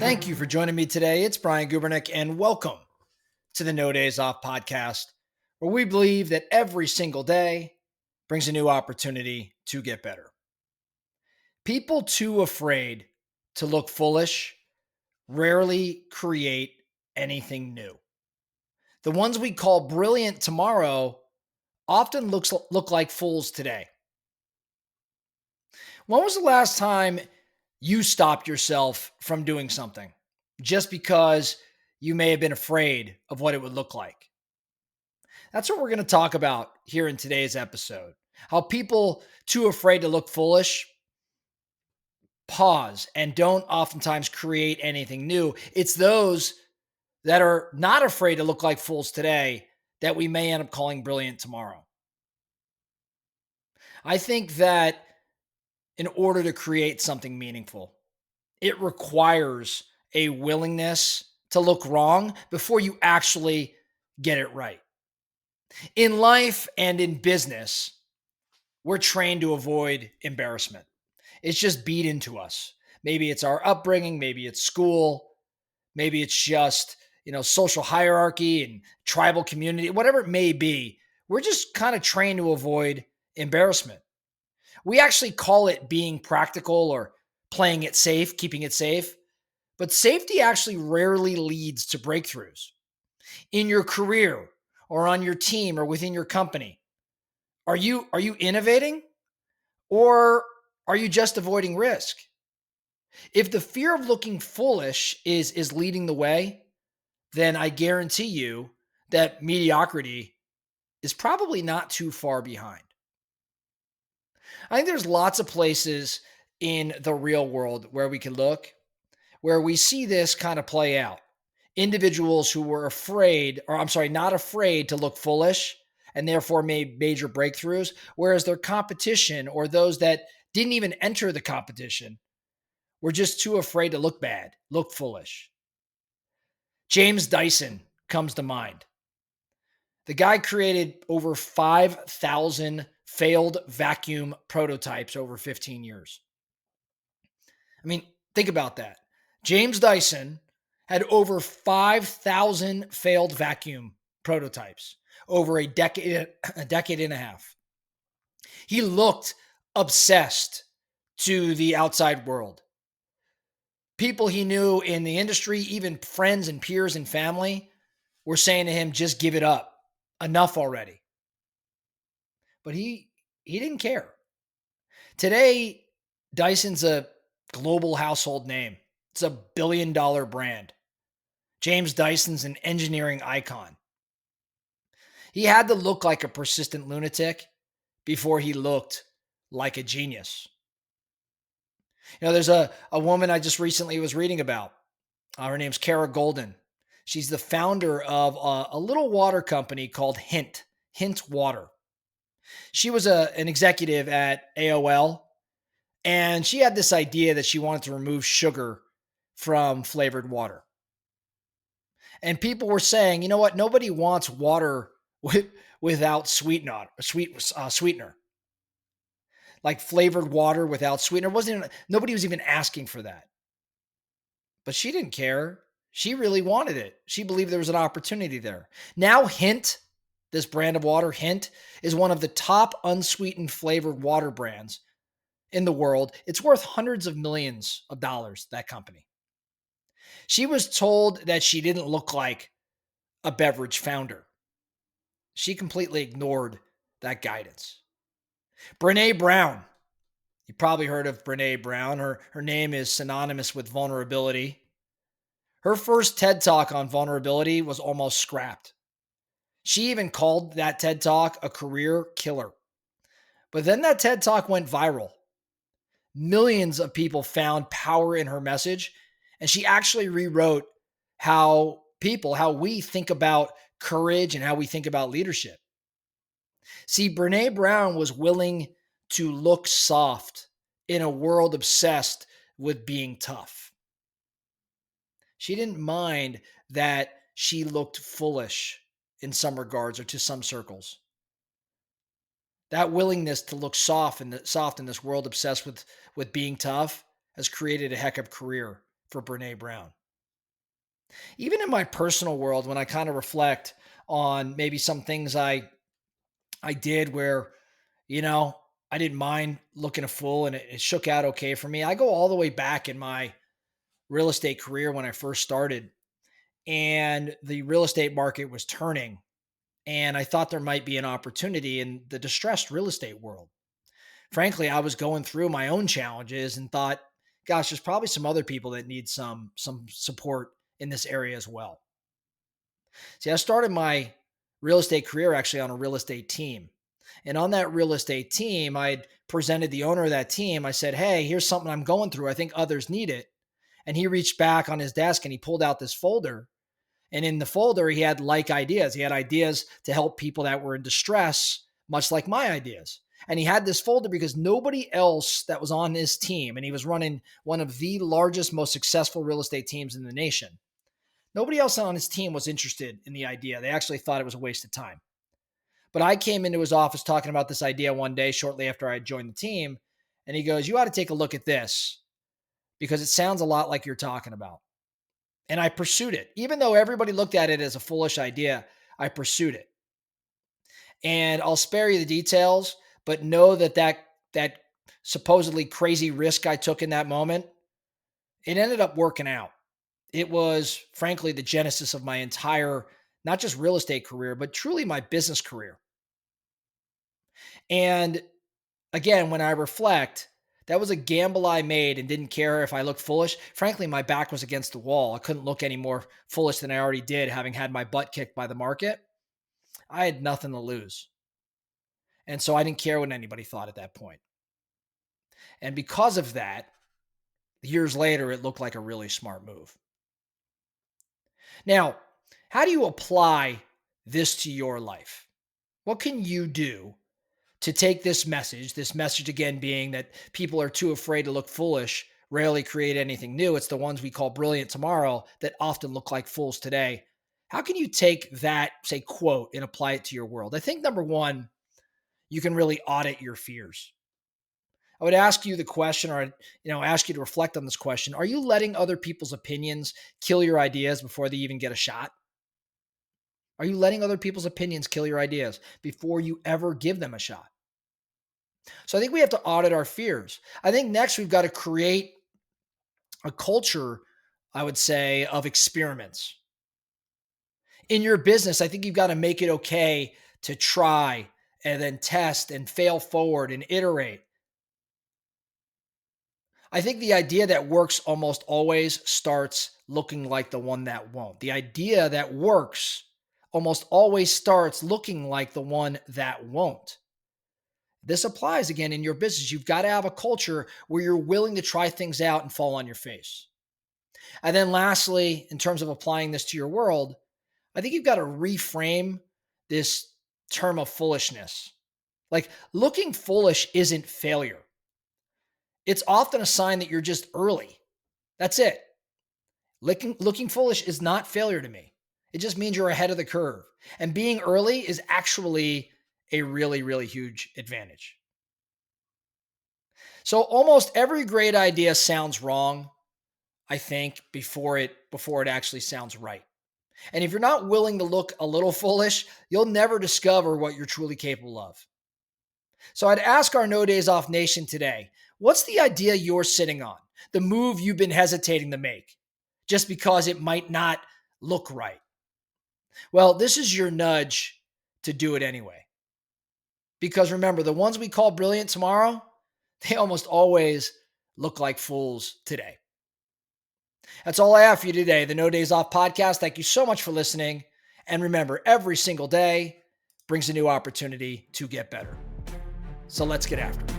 Thank you for joining me today. It's Brian Gubernick, and welcome to the No Days Off podcast, where we believe that every single day brings a new opportunity to get better. People too afraid to look foolish rarely create anything new. The ones we call brilliant tomorrow often look like fools today. When was the last time you stopped yourself from doing something just because you may have been afraid of what it would look like? That's what we're going to talk about here in today's episode. How people too afraid to look foolish pause and don't oftentimes create anything new. It's those that are not afraid to look like fools today that we may end up calling brilliant tomorrow. I think that in order to create something meaningful, it requires a willingness to look wrong before you actually get it right. In life and in business, we're trained to avoid embarrassment. It's just beat into us. Maybe it's our upbringing, maybe it's school, maybe it's just, social hierarchy and tribal community, whatever it may be. We're just kind of trained to avoid embarrassment. We actually call it being practical or playing it safe, keeping it safe. But safety actually rarely leads to breakthroughs. In your career or on your team or within your company, are you innovating or are you just avoiding risk? If the fear of looking foolish is leading the way, then I guarantee you that mediocrity is probably not too far behind. I think there's lots of places in the real world where we can look, where we see this kind of play out. Individuals who were afraid, or I'm sorry, not afraid to look foolish and therefore made major breakthroughs, whereas their competition or those that didn't even enter the competition were just too afraid to look bad, look foolish. James Dyson comes to mind. The guy created over 5,000 failed vacuum prototypes over 15 years. I mean, think about that. James Dyson had over 5,000 failed vacuum prototypes over a decade and a half. He looked obsessed to the outside world. People he knew in the industry, even friends and peers and family, were saying to him, just give it up. Enough already. But he didn't care. Today, Dyson's a global household name. It's a billion-dollar brand. James Dyson's an engineering icon. He had to look like a persistent lunatic before he looked like a genius. There's a woman I just recently was reading about. Her name's Kara Goldin. She's the founder of a little water company called Hint Water. She was an executive at AOL, and she had this idea that she wanted to remove sugar from flavored water. And people were saying, you know what? Nobody wants water without sweetener. Like flavored water without sweetener. Nobody was even asking for that. But she didn't care. She really wanted it. She believed there was an opportunity there. Now Hint, this brand of water, Hint, is one of the top unsweetened flavored water brands in the world. It's worth hundreds of millions of dollars, that company. She was told that she didn't look like a beverage founder. She completely ignored that guidance. Brene Brown. You probably heard of Brene Brown. Her name is synonymous with vulnerability. Her first TED Talk on vulnerability was almost scrapped. She even called that TED Talk a career killer. But then that TED Talk went viral. Millions of people found power in her message, and she actually rewrote how we think about courage and how we think about leadership. See, Brene Brown was willing to look soft in a world obsessed with being tough. She didn't mind that she looked foolish in some regards or to some circles. That willingness to look soft in this world obsessed with being tough has created a heck of a career for Brene Brown. Even in my personal world, when I kind of reflect on maybe some things I did where, you know, I didn't mind looking a fool and it shook out okay for me. I go all the way back in my real estate career when I first started, and the real estate market was turning. And I thought there might be an opportunity in the distressed real estate world. Frankly, I was going through my own challenges and thought, gosh, there's probably some other people that need some support in this area as well. See, I started my real estate career actually on a real estate team. And on that real estate team, I'd presented the owner of that team. I said, hey, here's something I'm going through. I think others need it. And he reached back on his desk and he pulled out this folder. And in the folder, he had like ideas. He had ideas to help people that were in distress, much like my ideas. And he had this folder because nobody else that was on his team, and he was running one of the largest, most successful real estate teams in the nation. Nobody else on his team was interested in the idea. They actually thought it was a waste of time. But I came into his office talking about this idea one day shortly after I had joined the team. And he goes, you ought to take a look at this because it sounds a lot like you're talking about. And I pursued it. Even though everybody looked at it as a foolish idea, I pursued it. And I'll spare you the details, but know that supposedly crazy risk I took in that moment, it ended up working out. It was frankly the genesis of my entire, not just real estate career, but truly my business career. And again, when I reflect, that was a gamble I made and didn't care if I looked foolish. Frankly, my back was against the wall. I couldn't look any more foolish than I already did, having had my butt kicked by the market. I had nothing to lose. And so I didn't care what anybody thought at that point. And because of that, years later, it looked like a really smart move. Now, how do you apply this to your life? What can you do to take this message again being that people are too afraid to look foolish, rarely create anything new? It's the ones we call brilliant tomorrow that often look like fools today. How can you take that, say, quote and apply it to your world? I think number one, you can really audit your fears. I would ask you the question, or ask you to reflect on this question. Are you letting other people's opinions kill your ideas before they even get a shot? Are you letting other people's opinions kill your ideas before you ever give them a shot? So I think we have to audit our fears. I think next we've got to create a culture, I would say, of experiments. In your business, I think you've got to make it okay to try and then test and fail forward and iterate. I think the idea that works almost always starts looking like the one that won't. The idea that works almost always starts looking like the one that won't. This applies again in your business. You've got to have a culture where you're willing to try things out and fall on your face. And then lastly, in terms of applying this to your world, I think you've got to reframe this term of foolishness. Like looking foolish isn't failure. It's often a sign that you're just early. That's it. Looking foolish is not failure to me. It just means you're ahead of the curve. And being early is actually a really, really huge advantage. So almost every great idea sounds wrong, I think, before it actually sounds right. And if you're not willing to look a little foolish, you'll never discover what you're truly capable of. So I'd ask our No Days Off Nation today, what's the idea you're sitting on? The move you've been hesitating to make just because it might not look right? Well, this is your nudge to do it anyway. Because remember, the ones we call brilliant tomorrow, they almost always look like fools today. That's all I have for you today. The No Days Off podcast. Thank you so much for listening. And remember, every single day brings a new opportunity to get better. So let's get after it.